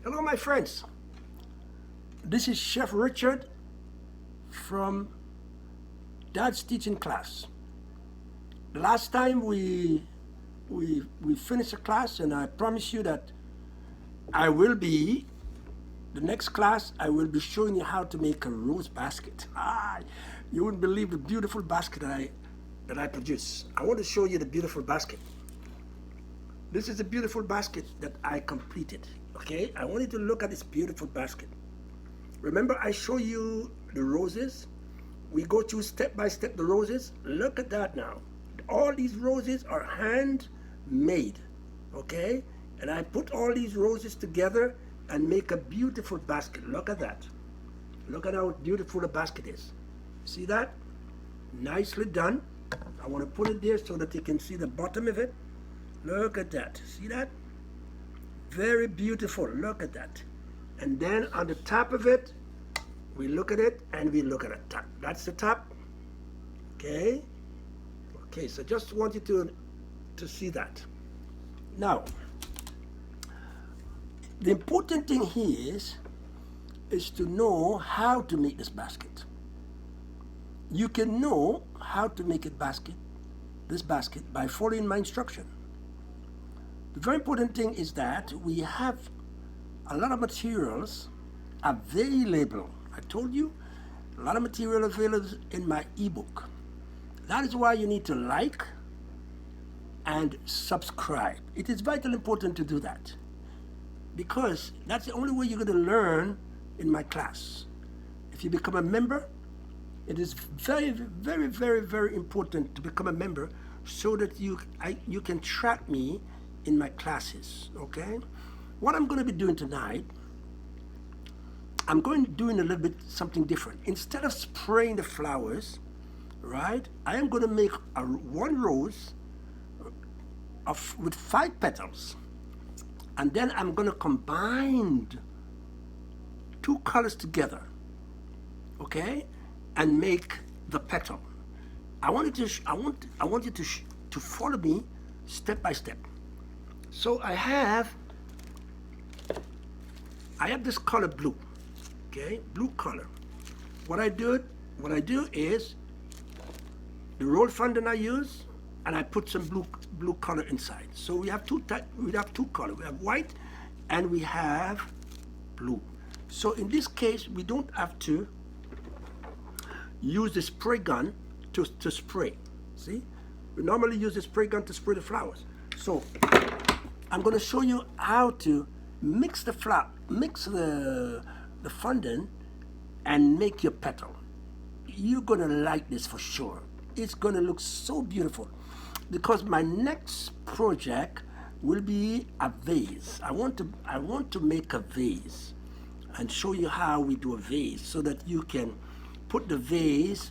Hello, my friends. This is Chef Richard from Dad's Teaching Class. The last time we finished a class, and I promise you that I will be the next class. I will be showing you how to make a rose basket. You wouldn't believe the beautiful basket that I produce. I want to show you the beautiful basket. This is a beautiful basket that I completed. Okay, I want you to look at this beautiful basket. Remember, I show you the roses. We go through step by step the roses. Look at that now. All these roses are handmade. Okay, and I put all these roses together and make a beautiful basket. Look at that. Look at how beautiful the basket is. See that? Nicely done. I want to put it there so that you can see the bottom of it. Look at that. See that? Very beautiful. Look at that. And then on the top of it, we look at it and we look at the top. That's the top. Okay. Okay, so just want you to see that. Now, the important thing here is to know how to make this basket. You can know how to make this basket by following my instruction. The very important thing is that we have a lot of materials available. I told you, a lot of material available in my ebook. That is why you need to like and subscribe. It is vitally important to do that, because that's the only way you're going to learn in my class. If you become a member, it is very, very, very, very important to become a member so that you can track me in my classes. Okay, what I'm going to be doing tonight, I'm going to doing a little bit something different. Instead of spraying the flowers, right, I am going to make one rose with 5 petals, and then I'm going to combine 2 colors together, okay, and make the petal. I want you to follow me step by step. So I have this color blue, okay, blue color. What I do is the roll fondant I use, and I put some blue color inside. So we have two colors. We have white and we have blue. So in this case, we don't have to use the spray gun to spray. See, we normally use the spray gun to spray the flowers. So I'm going to show you how to mix the fondant and make your petal. You're going to like this for sure. It's going to look so beautiful, because my next project will be a vase. I want to make a vase and show you how we do a vase, so that you can put the vase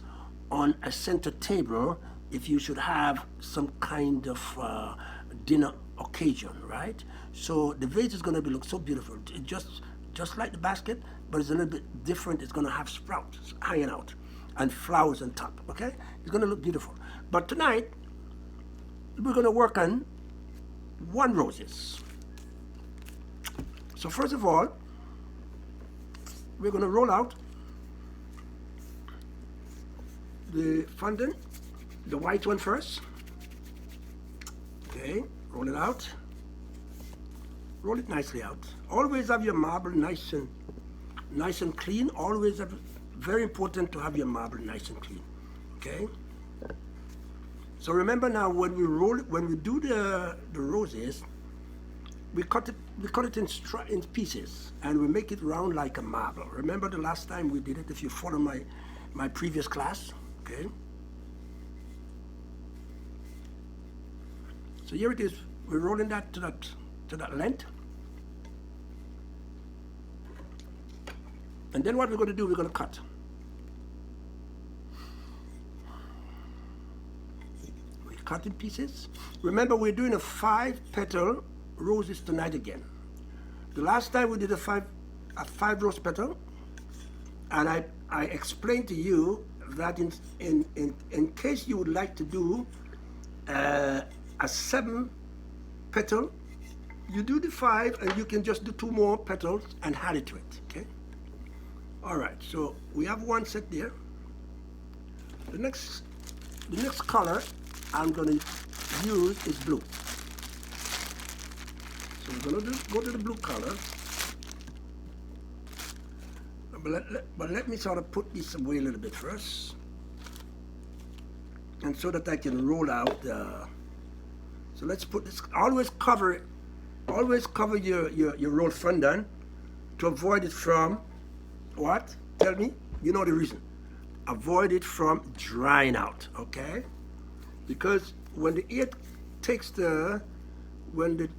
on a center table if you should have some kind of dinner occasion, right? So the vase is going to look so beautiful. It just like the basket, but it's a little bit different. It's going to have sprouts hanging out and flowers on top. Okay, it's going to look beautiful. But tonight we're going to work on 1 roses. So first of all, we're going to roll out the fondant, the white one first. Okay, roll it out. Roll it nicely out. Always have your marble nice and clean. Always very important to have your marble nice and clean. Okay. So remember now, when we do the roses, we cut it in pieces, and we make it round like a marble. Remember the last time we did it? If you follow my previous class, okay. So here it is. We're rolling that to that length, and then what we're going to do, we're going to cut. We cut in pieces. Remember, we're doing a 5-petal roses tonight again. The last time we did a 5 rose petal, and I explained to you that in case you would like to do a 7 petal You do the 5 and you can just do 2 more petals and add it to it, okay? All right, so we have one set there. The next color I'm going to use is blue. So we're going to go to the blue color. But let me sort of put this away a little bit first. And so that I can roll out so let's put this, always cover your roll fondant to avoid it from, what? Tell me, you know the reason. Avoid it from drying out, okay? Because when the air takes when the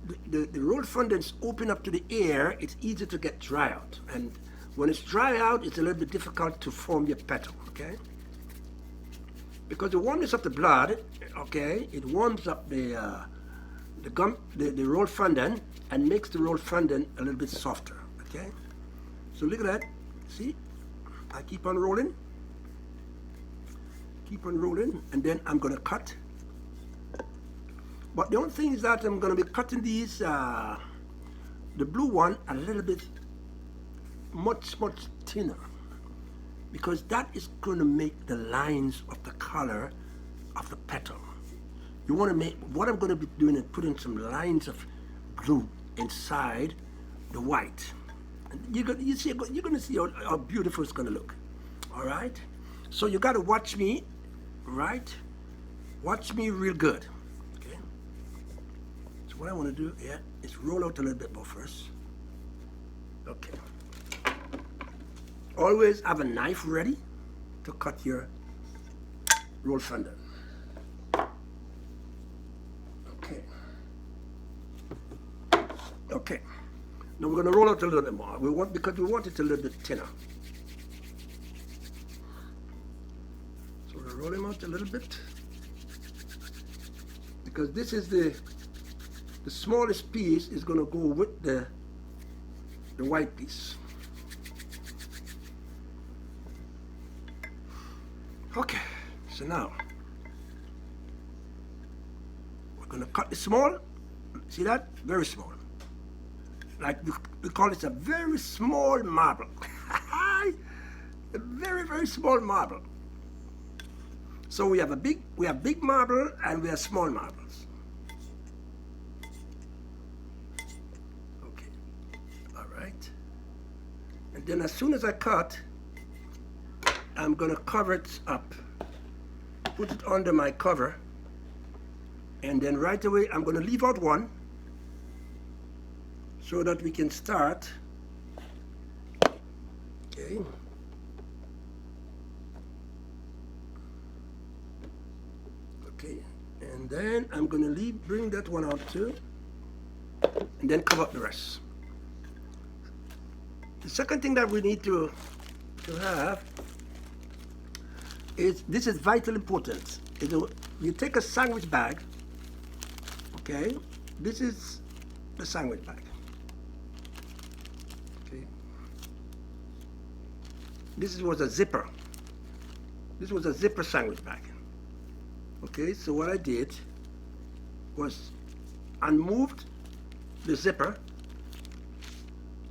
roll fondants open up to the air, it's easy to get dry out. And when it's dry out, it's a little bit difficult to form your petal, okay? Because the warmness of the blood, okay, it warms up the roll fondant and makes the roll fondant a little bit softer, okay? So look at that, see? I keep on rolling, and then I'm gonna cut. But the only thing is that I'm gonna be cutting these, the blue one a little bit much thinner, because that is going to make the lines of the color of the petal. You want to make, what I'm going to be doing is putting some lines of blue inside the white. And you're going to see how beautiful it's going to look. All right? So you got to watch me, right? Watch me real good. Okay? So what I want to do here is roll out a little bit more first. Okay. Always have a knife ready to cut your roll fondant. Okay. Okay. Now we're going to roll out a little bit more. Because we want it a little bit thinner. So we're rolling out a little bit. Because this is the smallest piece is going to go with the white piece. Okay, so now we're going to cut it small. See that? Very small. Like we call it a very small marble. A very small marble. So we have big marble and we have small marbles. Okay, all right. And then as soon as I cut, I'm going to cover it up, put it under my cover, and then right away I'm going to leave out one so that we can start. Okay. Okay, and then I'm going to bring that one out too, and then cover up the rest. The second thing that we need to have is, this is vitally important. You take a sandwich bag, okay? This is the sandwich bag. Okay. This was a zipper. This was a zipper sandwich bag. Okay, so what I did was unmoved the zipper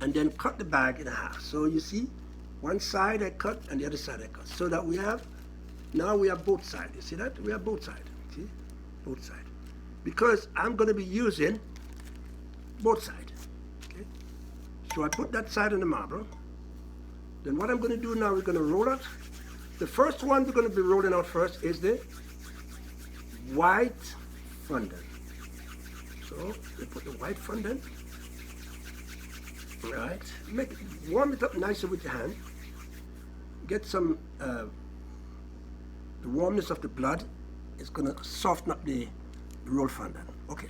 and then cut the bag in half. So you see, one side I cut and the other side I cut. So that now we have both sides. You see that? We have both sides. See? Both sides. Because I'm going to be using both sides. Okay? So I put that side on the marble. Then what I'm going to do now, we're going to roll out. The first one we're going to be rolling out first is the white fondant. So we put the white fondant. Right. Warm it up nicely with your hand. Get some the warmness of the blood is going to soften up the roll fondant. Okay.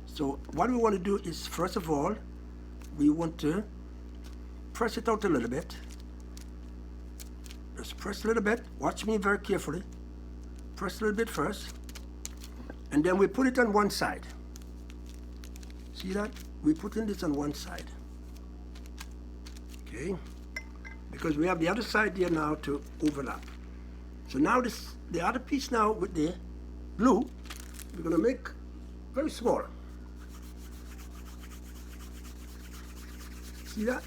So what we want to do is, first of all, we want to press it out a little bit. Just press a little bit. Watch me very carefully. Press a little bit first. And then we put it on one side. See that? We're putting this on one side. Okay? Because we have the other side there now to overlap. So now the other piece now with the blue, we're going to make very small. See that?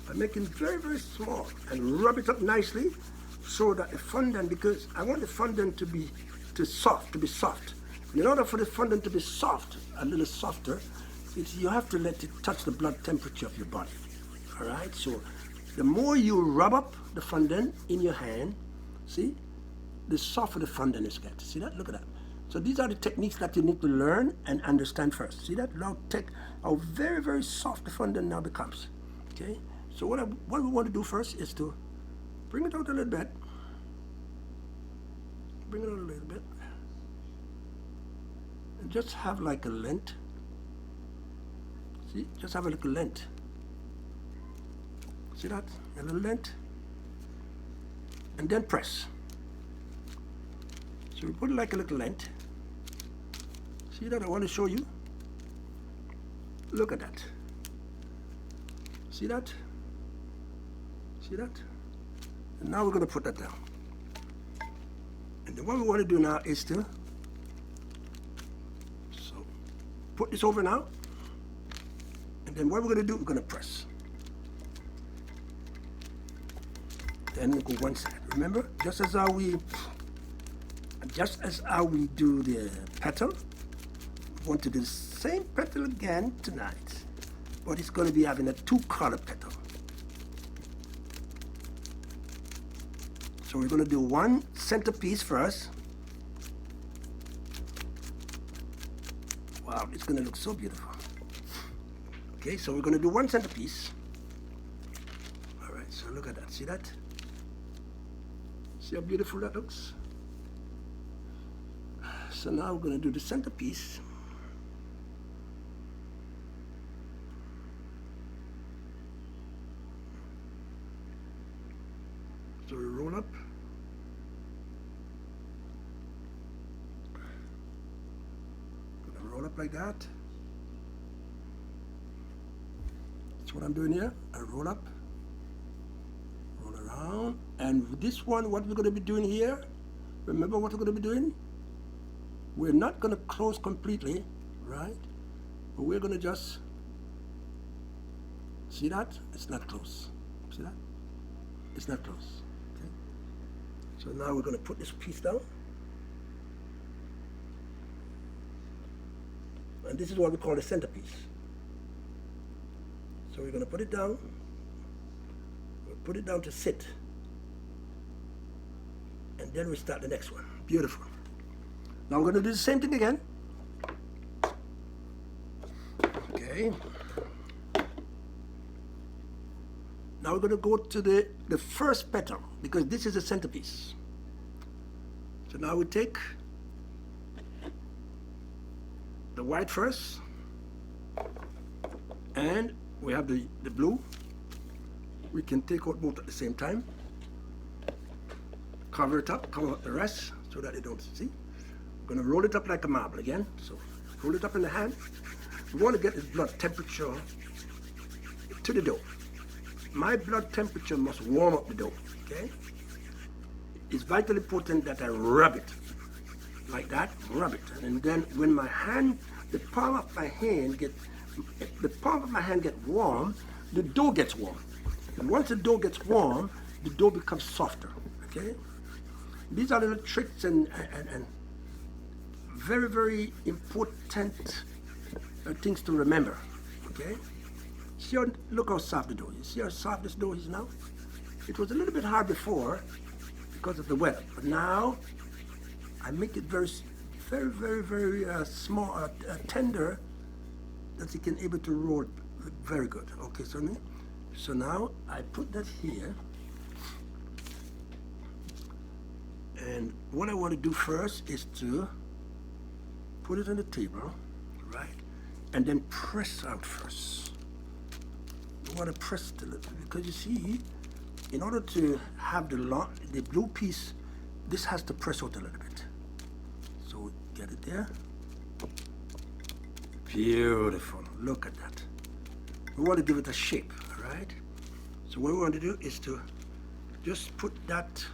I make it very, very small and rub it up nicely so that the fondant, because I want the fondant to be soft. And in order for the fondant to be soft, a little softer, you have to let it touch the blood temperature of your body. All right? So the more you rub up the fondant in your hand, see, the softer the fondant is get. See that? Look at that. So these are the techniques that you need to learn and understand first. See that? How very, very soft the fondant now becomes. Okay? So what we want to do first is to bring it out a little bit. Bring it out a little bit. And just have like a lint. See? Just have a little lint. See that? A little lint. And then press. So we put it like a little lint. See that? I want to show you. Look at that. See that? See that? And now we're going to put that down. And then what we want to do now is to put this over now. And then what we're going to do, we're going to press. Then we go one side. Remember, just as how we do the petal, we want to do the same petal again tonight, but it's going to be having a 2-color petal. So we're going to do one centerpiece first. Wow, it's going to look so beautiful. Okay, so we're going to do one centerpiece. All right, so look at that. See that? See how beautiful that looks? So now we're going to do the centerpiece. So we roll up. Gonna roll up like that. That's what I'm doing here. I roll up, roll around, and with this one, what we're going to be doing here, remember what we're going to be doing? We're not going to close completely, right? But we're going to just, see that? It's not close. See that? It's not close. Okay? So now we're going to put this piece down. And this is what we call the centerpiece. So we're going to put it down. We'll put it down to sit. And then we start the next one. Beautiful. Now we're going to do the same thing again. Okay. Now we're going to go to the first petal, because this is a centerpiece. So now we take the white first, and we have the blue. We can take out both at the same time. Cover it up, cover up the rest so that they don't see. We're going to roll it up like a marble again. So roll it up in the hand. We want to get the blood temperature to the dough. My blood temperature must warm up the dough, okay? It's vitally important that I rub it like that, rub it. And then when my hand, the palm of my hand get warm, the dough gets warm. And once the dough gets warm, the dough becomes softer, okay? These are little tricks and very, very important things to remember, okay? See how, look how soft the dough is. See how soft this dough is now? It was a little bit hard before because of the weather, but now I make it very, very, very, very small, tender, that you can able to roll very good. Okay, so now I put that here. And what I want to do first is to put it on the table, right? And then press out first. You want to press it a little, because you see, in order to have the blue piece, this has to press out a little bit. So get it there. Beautiful. Look at that. We want to give it a shape, all right? So what we want to do is to just put that,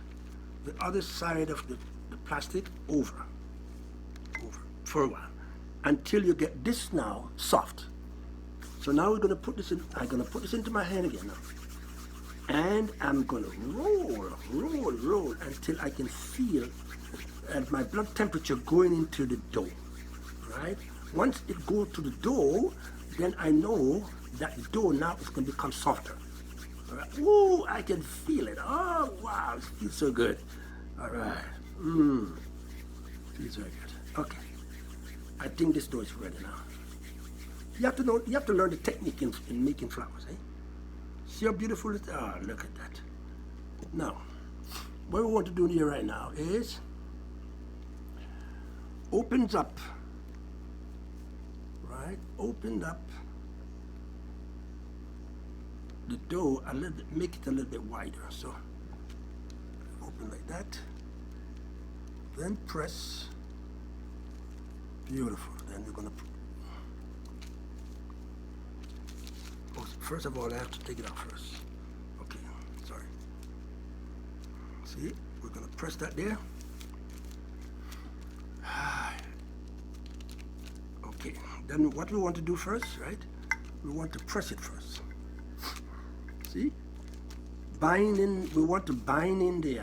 the other side of the plastic over for a while, until you get this now soft. So now we're gonna put this in. I'm gonna put this into my hand again now, and I'm gonna roll until I can feel my blood temperature going into the dough. Right? Once it goes to the dough, then I know that the dough now is going to become softer. All right. Ooh, I can feel it. Oh, wow, it feels so good. All right. Feels very good. Okay. I think this dough is ready now. You have to know. You have to learn the technique in making flowers. Eh? See how beautiful it is? Oh, look at that. Now, what we want to do here right now is opens up. Right? Opened up the dough a little bit, make it a little bit wider. So open like that. Then press. Beautiful. Then we're gonna. Oh, first of all, I have to take it out first. Okay. Sorry. See, we're gonna press that there. Okay. Then what we want to do first, right? We want to press it first. See? Bind in. We want to bind in the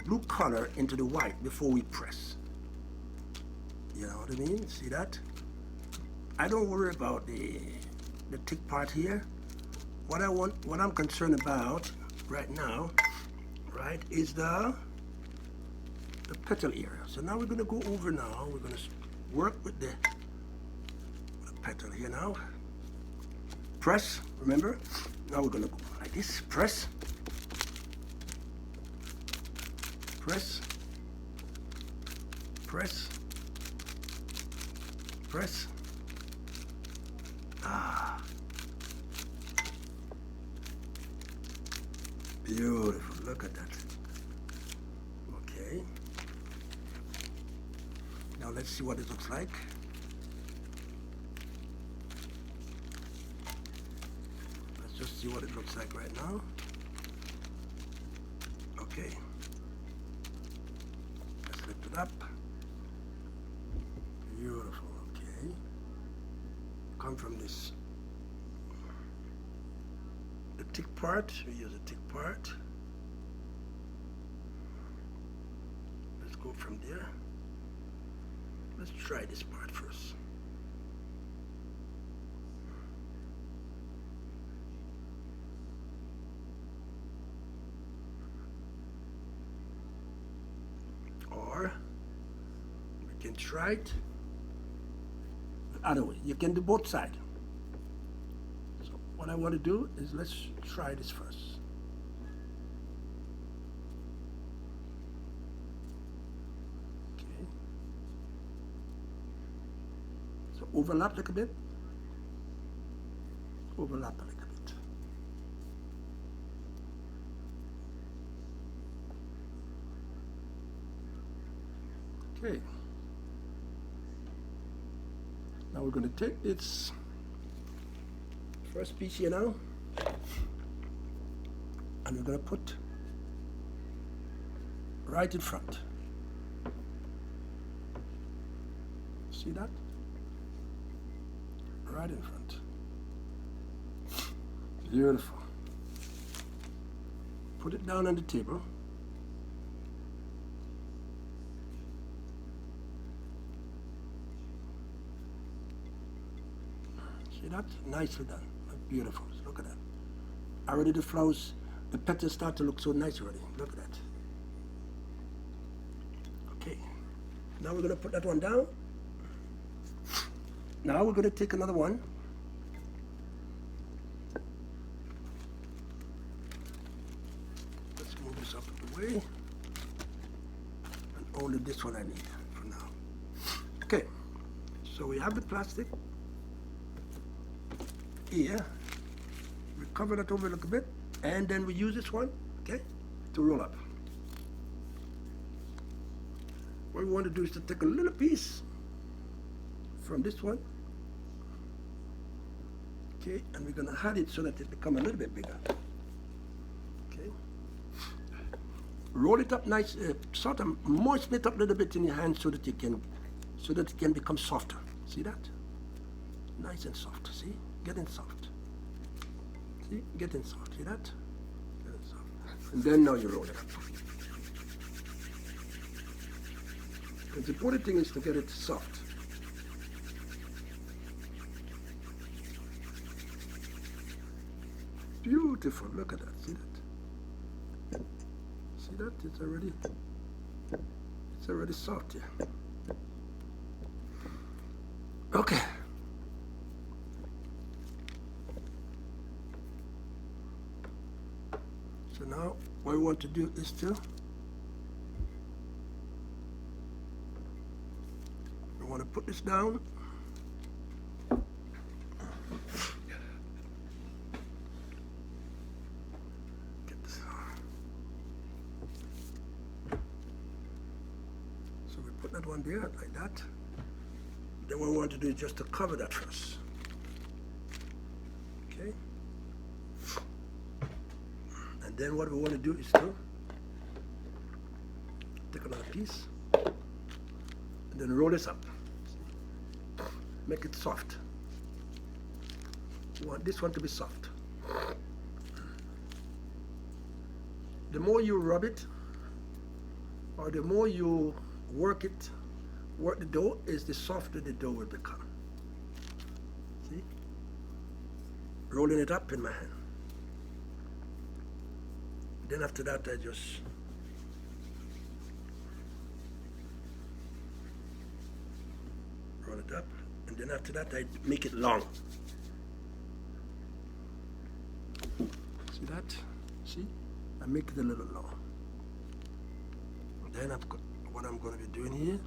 blue color into the white before we press. You know what I mean? See that? I don't worry about the thick part here. What I'm concerned about right now, right, is the petal area. So now we're gonna go over now. We're gonna work with the petal here now. Press, remember? Now we're gonna go like this. Press. Press. Press. Press. Ah. Beautiful. Look at that. Okay. Now let's see what it looks like. Let's just see what it looks like right now. Okay. Let's lift it up. Beautiful. Okay. Come from this. The thick part. We use the thick part. Let's go from there. Let's try this part first. Or we can try it the other way. You can do both sides. So what I want to do is let's try this first. Overlap like a bit. Overlap a little bit. Okay. Now we're going to take its first piece here now, and we're going to put right in front. See that? Right in front. Beautiful. Put it down on the table. See that? Nicely done. Beautiful. Look at that. Already the flowers, the petals start to look so nice already. Look at that. Okay. Now we're going to put that one down. Now we're going to take another one. Let's move this up the way. And only this one I need for now. Okay, so we have the plastic here. We cover that over a little bit, and then we use this one, okay, to roll up. What we want to do is to take a little piece from this one, okay, and we're going to add it so that it becomes a little bit bigger. Okay, roll it up nice, sort of moisten it up a little bit in your hand so that it can become softer. See that? Nice and soft, see? Getting soft. See? Getting soft, see that? Getting soft. And then now you roll it up. The important thing is to get it soft. Beautiful, look at that, see that? See that? It's already soft here. Okay. So now what we want to do is to put this down. Get this on. So we put that one there like that. Then what we want to do is just to cover that first. Okay. And then what we want to do is to take another piece and then roll this up. Make it soft. You want this one to be soft. The more you rub it, or the more you work the dough, is the softer the dough will become. See? Rolling it up in my hand. Then after that, I just roll it up. And then after that, I make it long. See that? See? I make it a little long. And then what I'm going to be doing here,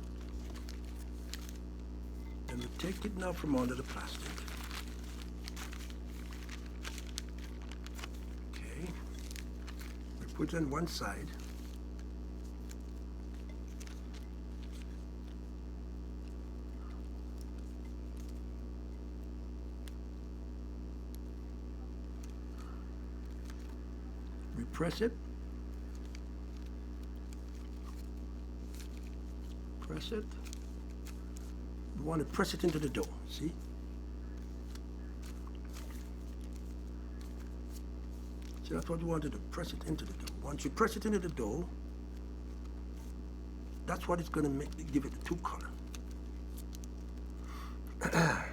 then we take it now from under the plastic. Okay. We put it on one side. We press it. Press it. You want to press it into the dough, see? So that's what you want to do, press it into the dough. Once you press it into the dough, that's what it's going to give it the two color. I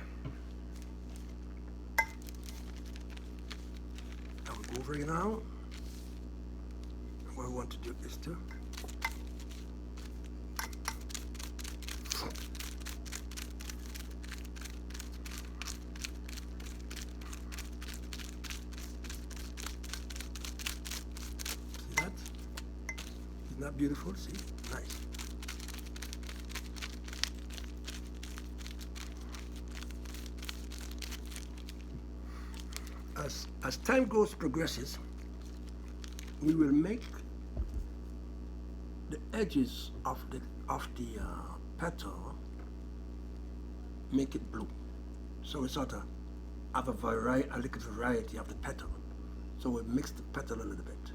will go over here now. What I want to do is to see that? Isn't that beautiful? See? Nice. As time progresses, we will make the edges of the petal, make it blue. So we sort of have a little variety of the petal. So we mix the petal a little bit.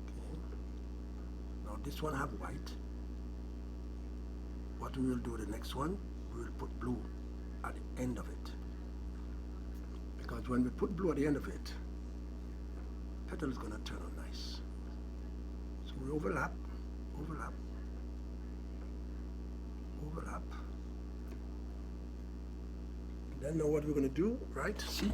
Okay. Now this one have white. What we will do the next one, we will put blue at the end of it. Because when we put blue at the end of it, petal is going to turn out nice. So we overlap, overlap, overlap. And then know what we're going to do, right? See?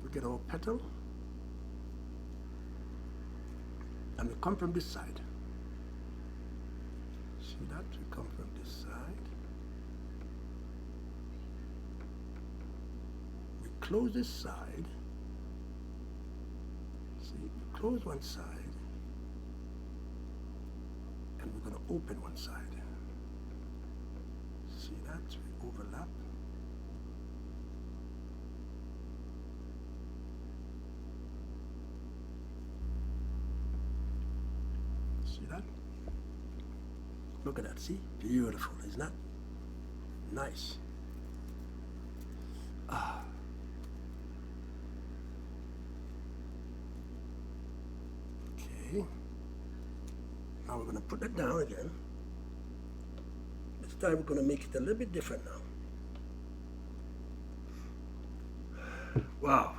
We get our petal, and we come from this side. See that? We come from this side. We close this side. See, we close one side, and we're going to open one side. See that? We overlap. See that? Look at that, see? Beautiful, isn't that? Nice. Ah. Okay. Now we're going to put it down again. This time we're going to make it a little bit different now. Wow,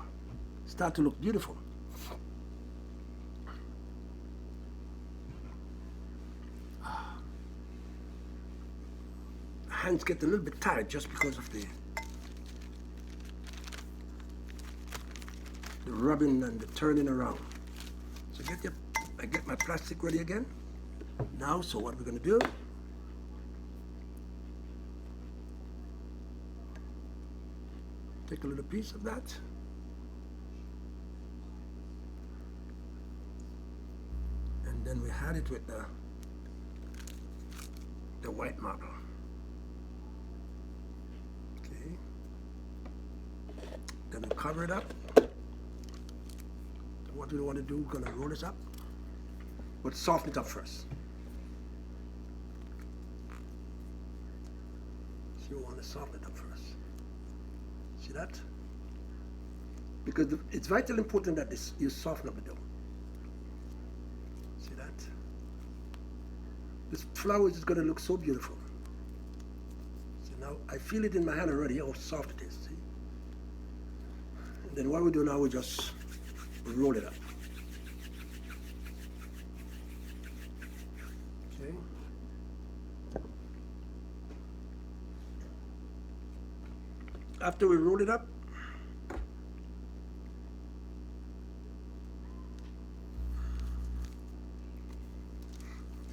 start to look beautiful. Hands get a little bit tired just because of the rubbing and the turning around. So I get my plastic ready again. Now, so what we're going to do, take a little piece of that. And then we had it with the white marble. Okay. Then we cover it up. What we want to do, we're going to roll this up, but soften it up first. So you want to soften it up first. See that? Because it's vitally important that you soften up the dough. See that? This flour is going to look so beautiful. So now I feel it in my hand already how soft it is. See? And then what we do now, we just roll it up. Okay. After we roll it up,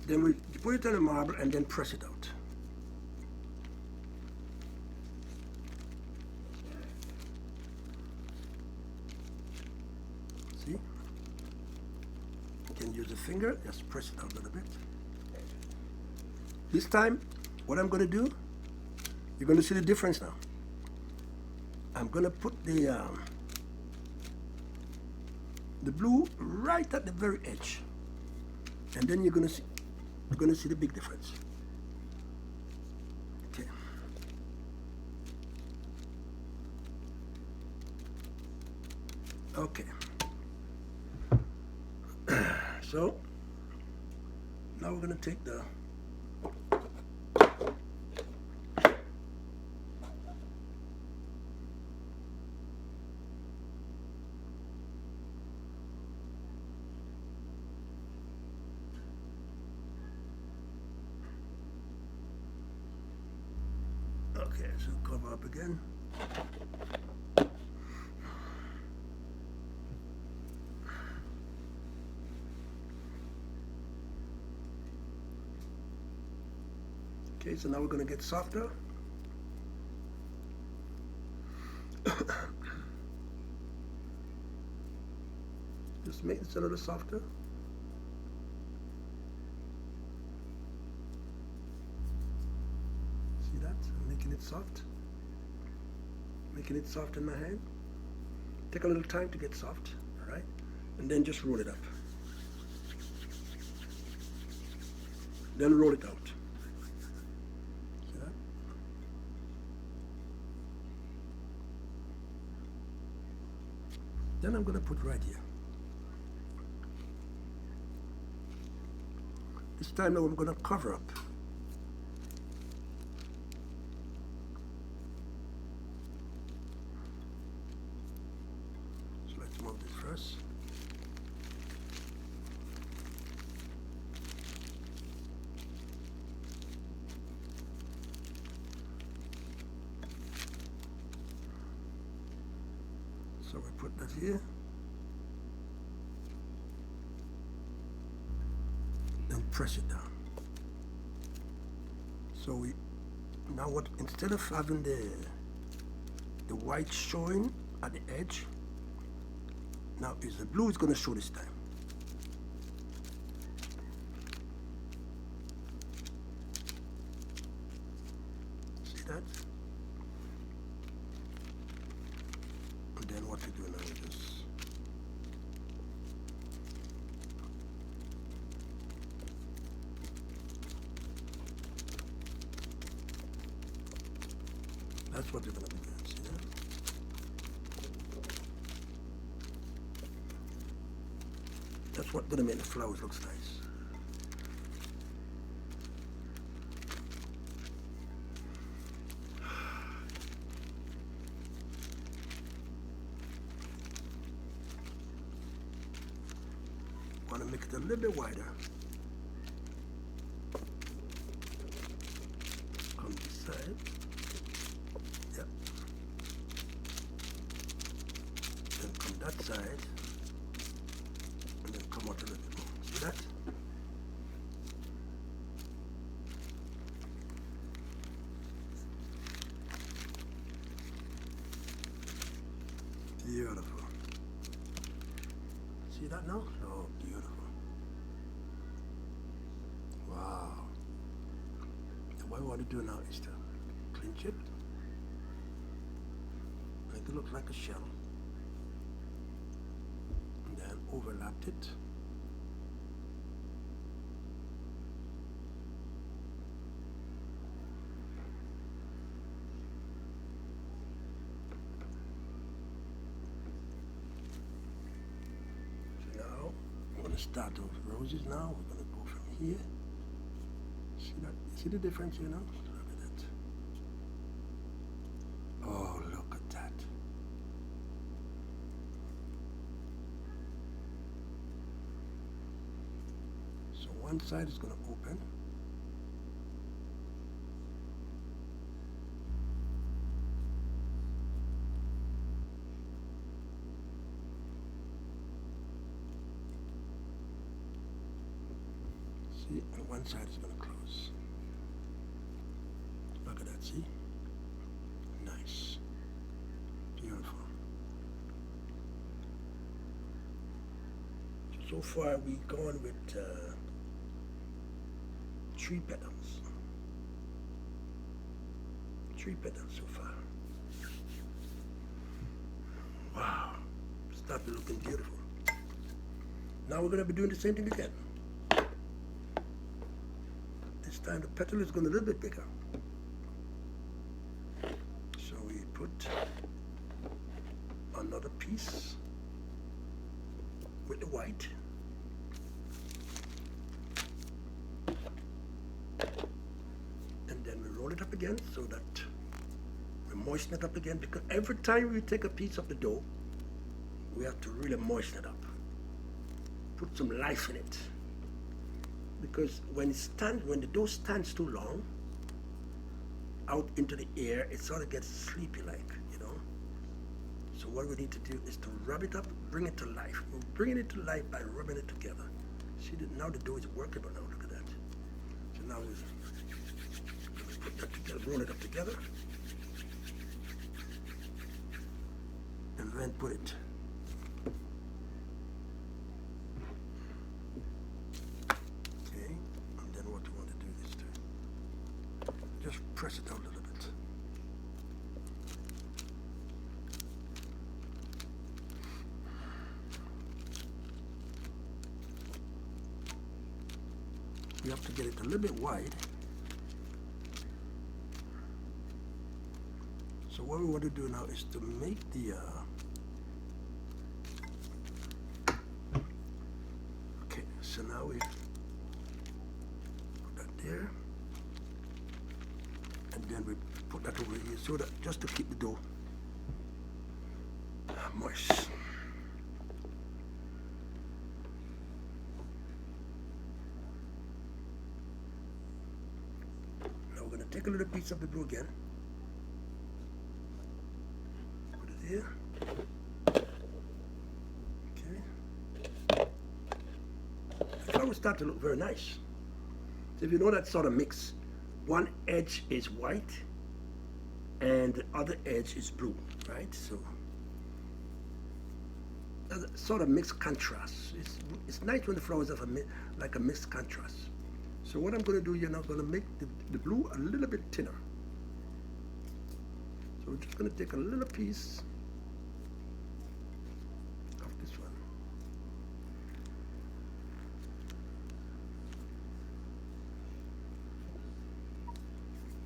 then we put it on the marble and then press it out. See? You can use a finger, just press it out a little bit. This time, what I'm going to do, you're going to see the difference now. I'm going to put the blue right at the very edge, and then you're going to see the big difference. Okay. Okay. So now we're going to take the okay, so cover up again. Okay, so now we're going to get softer. Just make this a little softer. See that? I'm making it soft. Making it soft in my hand. Take a little time to get soft, all right? And then just roll it up. Then roll it out. Then I'm going to put right here. This time now I'm going to cover up. So let's move this first. So we put that here. And press it down. So we now what, instead of having the white showing at the edge, now is the blue is going to show this time. See that? And then what we do now is just that's what you're going to be doing, see that? That's what's going to make the flowers look nice. it a little bit wider. Come this side. Yep. Then come that side. And then come out a little bit more. See that? Beautiful. See that now? Oh, beautiful. Wow. And what we want to do now is to clinch it. Make it look like a shell. And then overlap it. Start those roses now. We're going to go from here. See that? See the difference here now? Look at that. Oh, look at that. So one side is going to open. And one side is going to close. Look at that, see? Nice. Beautiful. So far we've gone with 3 petals. 3 petals so far. Wow. Started looking beautiful. Now we're going to be doing the same thing again. This time the petal is going a little bit bigger. So we put another piece with the white. And then we roll it up again so that we moisten it up again, because every time we take a piece of the dough, we have to really moisten it up. Put some life in it. Because when the dough stands too long out into the air, it sort of gets sleepy like, you know. So what we need to do is to rub it up, bring it to life. We're bringing it to life by rubbing it together. See that now the dough is workable now, look at that. So now we put that together, roll it up together, and then put it. Press it out a little bit. We have to get it a little bit wide. So what we want to do now is to make the okay, so now we put that there. And then we put that over here so that just to keep the dough moist. Now we're going to take a little piece of the dough again. Put it here. Okay. The flour will start to look very nice. So if you know that sort of mix, one edge is white and the other edge is blue, right? So that's a sort of mixed contrast. It's nice when the flowers have like a mixed contrast. So what I'm going to do here now, I'm going to make the blue a little bit thinner. So we're just going to take a little piece of this one.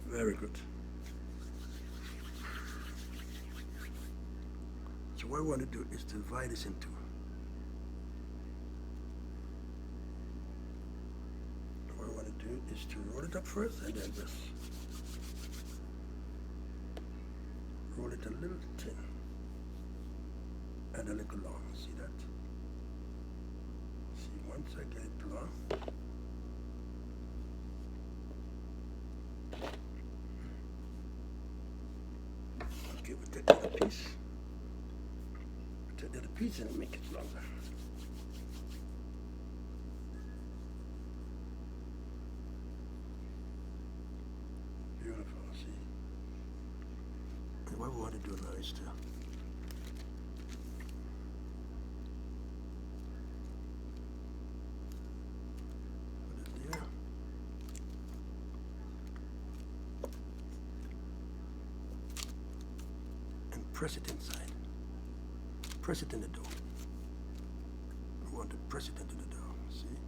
Very good. So what I want to do is to divide this into. What I want to do is to roll it up first and then just roll it a little thin and a little long. See that? See one once I get it long. Okay, we'll take the other piece. We'll take the other piece and make it longer. Beautiful, see? And what we want to do now is to press it inside. Press it in the dough. We want to press it into the dough. See?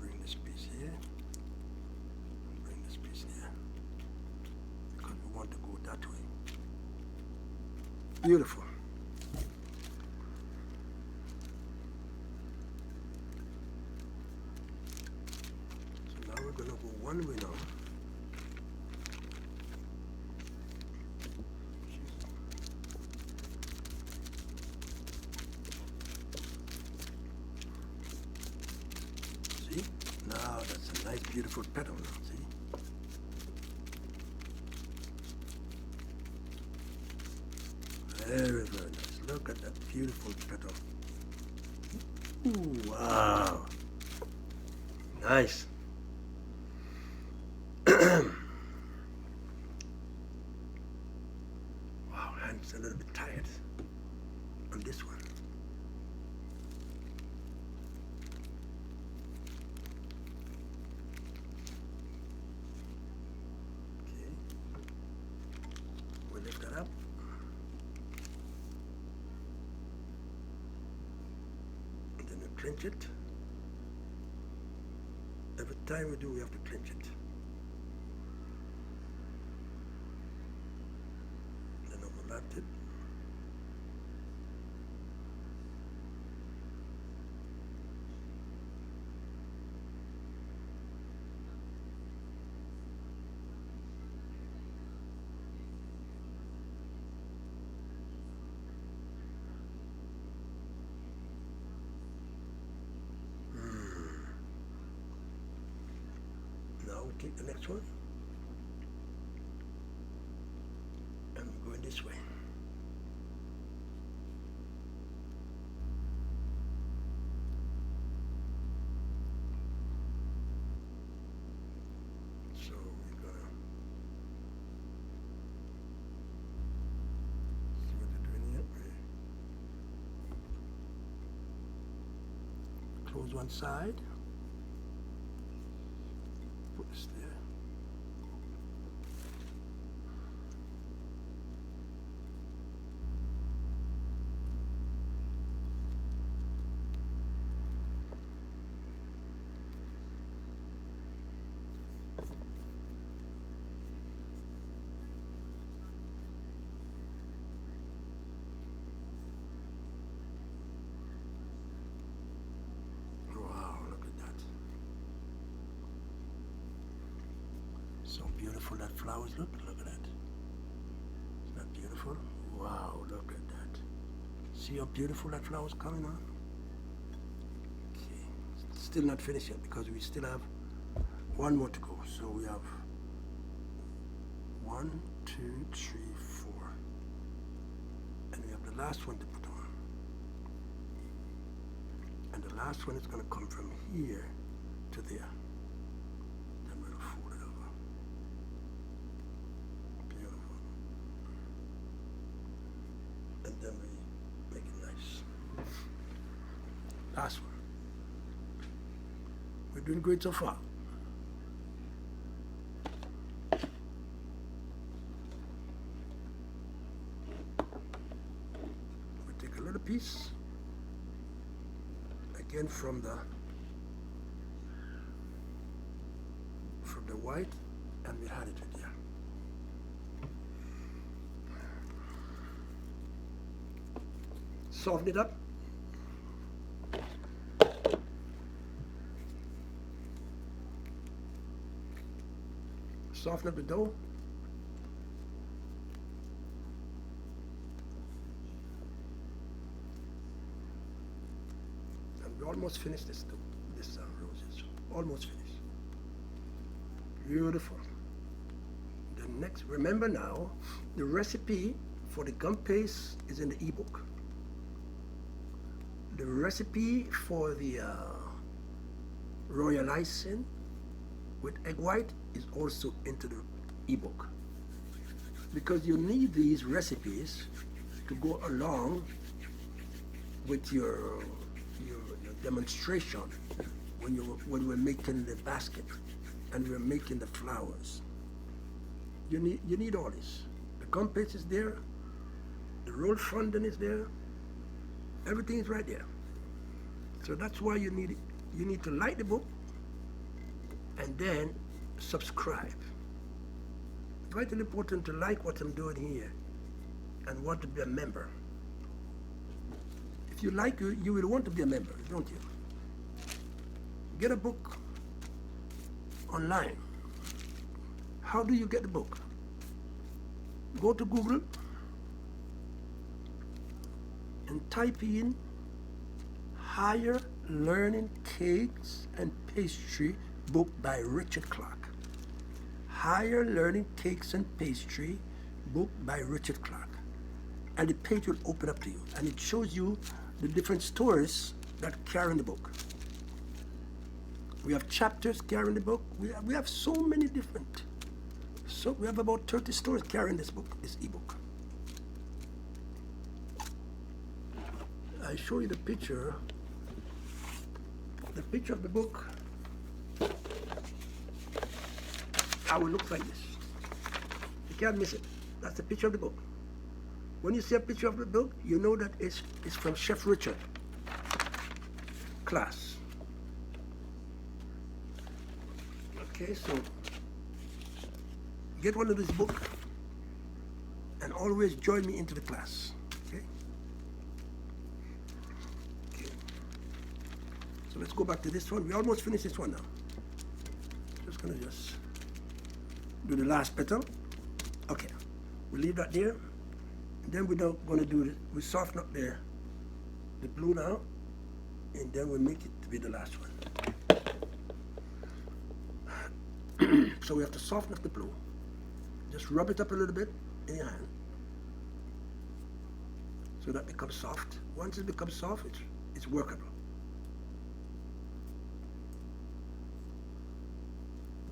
Bring this piece here. And bring this piece here. Because we want to go that way. Beautiful. So now we're going to go one way now. Now that's a nice, beautiful petal now, see? Very, very nice. Look at that beautiful petal. Ooh, wow. Nice. Wow, hand's a little bit tired on this one. Lift that up. And then we clinch it. Every time we do, we have to clinch it. Then overlap it. Now we take the next one and we're going this way. So we're gonna see what they're doing here. Close one side. Put this there. Wow, look at that. So beautiful that flowers look. Look at that. Isn't that beautiful? Wow, look at that. See how beautiful that flower's coming on? Okay. Still not finished yet because we still have one more to go. So we have 1, 2, 3, 4. And we have the last one to put on. And the last one is going to come from here to there. Then we'll fold it over. Beautiful. And then we make it nice. Last one. We're doing great so far. We take a little piece, again from the white, and we add it with there. Soften it up. Soften up the dough. And we're almost almost finished this too. This roses. Almost finished. Beautiful. The next, remember now, the recipe for the gum paste is in the ebook. The recipe for the royal icing with egg white is also into the ebook, because you need these recipes to go along with your demonstration when we're making the basket and we're making the flowers. You need all this. The gum paste is there, the roll fondant is there, everything is right there. So that's why you need to like the book and then subscribe. It's vitally important to like what I'm doing here and want to be a member. If you like it, you will want to be a member, don't you? Get a book online. How do you get the book? Go to Google and type in Higher Learning Cakes and Pastry book by Richard Clark. Higher Learning Cakes and Pastry book by Richard Clark. And the page will open up to you and it shows you the different stories that carry the book. We have chapters carrying the book. We have so many different. So we have about 30 stories carrying this book, this ebook. I show you the picture of the book. How it looks like this. You can't miss it. That's the picture of the book. When you see a picture of the book, you know that it's from Chef Richard class. Okay, so get one of this book and always join me into the class. Okay? Okay. So let's go back to this one. We almost finished this one now. Just gonna do the last petal. Okay. We leave that there. And then we're now gonna do it. We soften up the blue now, and then we make it to be the last one. So we have to soften up the blue. Just rub it up a little bit in your hand so that becomes soft. Once it becomes soft, it's workable.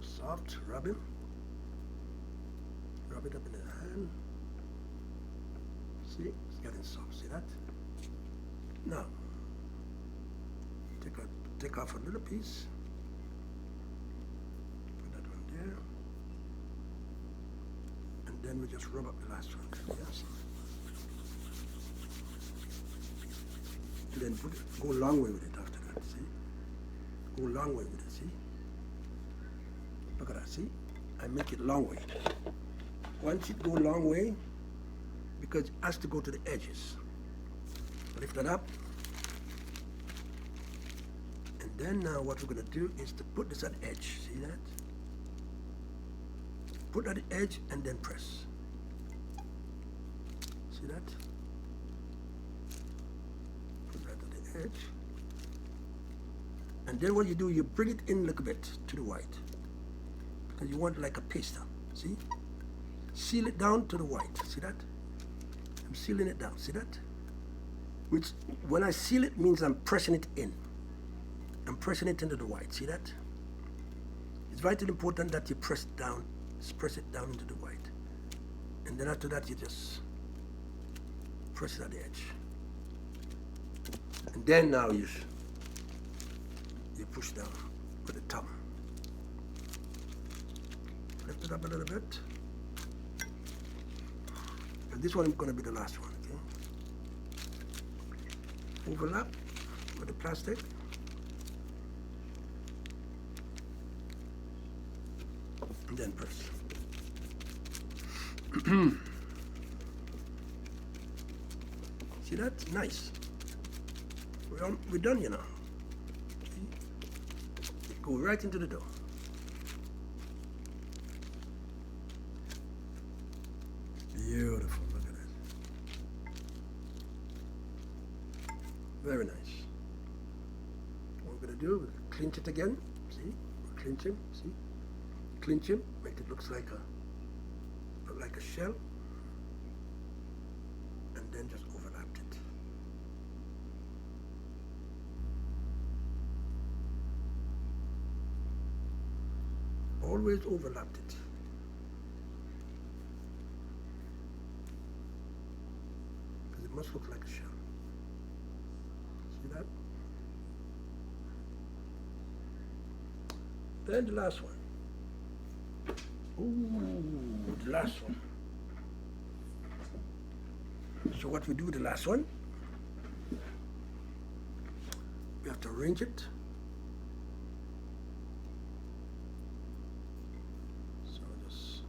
Soft, rub it. Rub it up in the hand. See, it's getting soft. See that? Now, take off a little piece. There. And then we just rub up the last one. Yes. And then go a long way with it after that, see? Go a long way with it, see? Look at that, see? I make it long way. Once it go a long way, because it has to go to the edges. Lift that up. And then now what we're gonna do is to put this at the edge, see that? Put at the edge and then press. See that? Put that at the edge. And then what you do, you bring it in a little bit to the white. Because you want like a paste. See? Seal it down to the white. See that? I'm sealing it down. See that? Which, when I seal it, means I'm pressing it in. I'm pressing it into the white. See that? It's vitally important that you press it down. Just press it down into the white. And then after that, you just press it at the edge. And then now you push down with the thumb. Lift it up a little bit. And this one is going to be the last one, okay? Overlap with the plastic. And then press. See that? Nice. We're done, you know. See? Go right into the dough. Beautiful. Look at that. Very nice. do, we clinch it again. See, we clinch him. See, clinch him, make it look like a shell, and then just overlap it. Always overlap it. Because it must look like a shell. See that? Then the last one. Ooh, the last one. So what we do with the last one, we have to arrange it. So just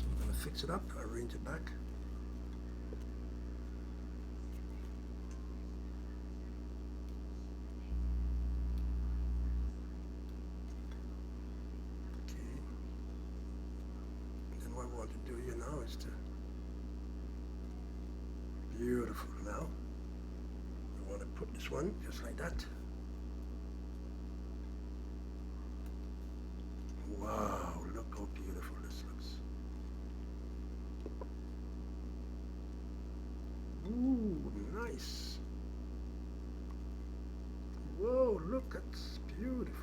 I'm gonna fix it up, arrange it back. What we want to do here now is to, beautiful now, we want to put this one just like that. Wow, look how beautiful this looks. Ooh, nice. Whoa, look, that's beautiful.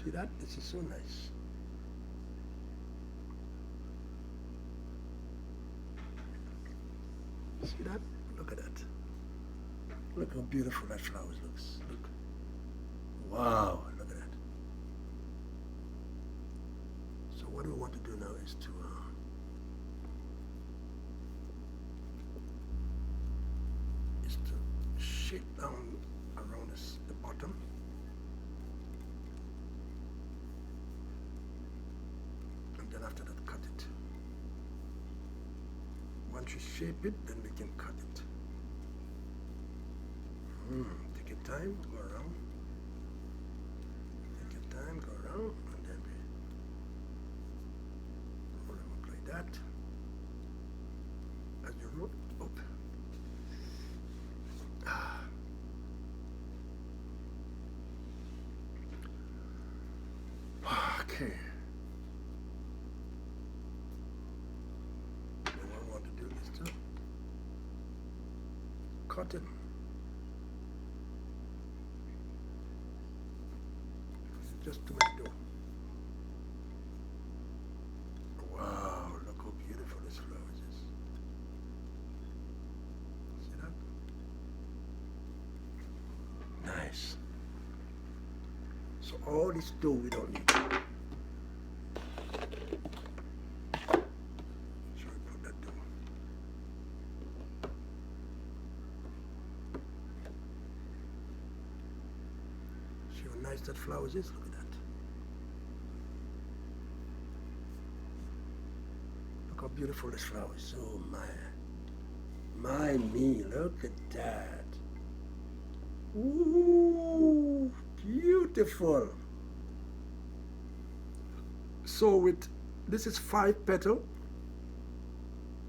See that? This is so nice. See that? Look at that. Look how beautiful that flowers looks. Look. Wow, look at that. So what we want to do now is to shape down around the bottom. And then after that, cut it. Once you shape it, then we can cut it. Take your time, go around. Take your time, go around, and then we roll them up like that. As you roll it up. Okay. Then what I want to do is to cut it. Just to make dough. Wow, look how beautiful this flowers is. See that? Nice. So all this dough we don't need. So we put that dough. See how nice that flowers is? Look at that. Look how beautiful this flower is. Oh my me, look at that. Ooh, beautiful. So with, this is 5 petal.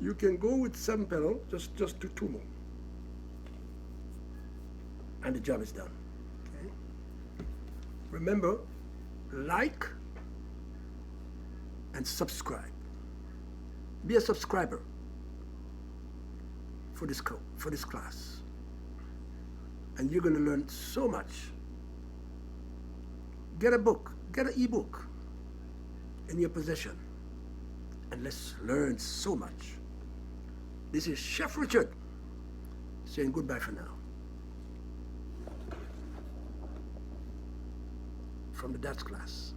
You can go with 7 petal, just do 2 more. And the job is done. Okay. Remember, like and subscribe. Be a subscriber for this class. And you're going to learn so much. Get a book, get an ebook in your possession, and let's learn so much. This is Chef Richard saying goodbye for now. From the Dutch class.